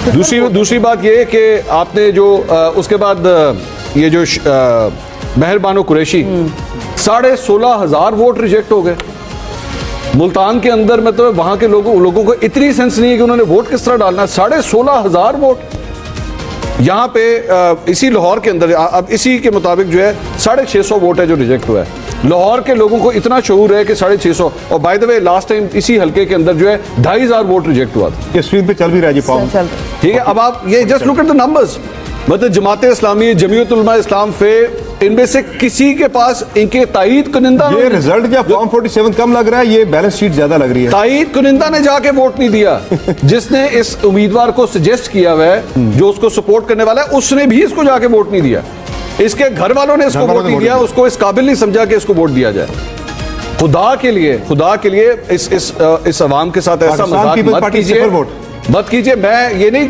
दूसरी बात ये कि आपने जो उसके बाद ये जो मेहरबानो कुरैशी 16,500 वोट रिजेक्ट हो गए मुल्तान के अंदर। मतलब वहां के लोगों को इतनी सेंस नहीं है कि उन्होंने वोट किस तरह डालना है। 16,500 वोट यहाँ पे इसी लाहौर के अंदर अब इसी के मुताबिक जो है 650 वोट है जो रिजेक्ट हुआ है। लाहौर के लोगों को इतना शऊर है कि 650। और by the way last time इसी हल्के के अंदर जो है 2,500 वोट रिजेक्ट हुआ था। ये स्क्रीन पे चल भी रहा है जी फॉर्म, ठीक है। अब आप ये just look at the numbers. मतलब जमात इस्लामी, जमीयत उलमा इस्लाम फे, इनमें से किसी के पास इनके तायीद कुनिंदा ये रिजल्ट क्या फॉर्म 47 कम लग रहा है, ये बैलेंस शीट ज्यादा लग रही है। तायीद कुनिंदा ने जाके वोट नहीं दिया जिसने इस उम्मीदवार को सजेस्ट किया हुआ है, जो उसको सपोर्ट करने वाला है, उसने भी इसको जाके वोट नहीं दिया। इसके घर वालों ने इसको वोट नहीं दिया, उसको इस काबिल नहीं समझा कि इसको वोट दिया जाए। खुदा के लिए इस अवाम के साथ ऐसा मजाक मत कीजिए। मैं ये नहीं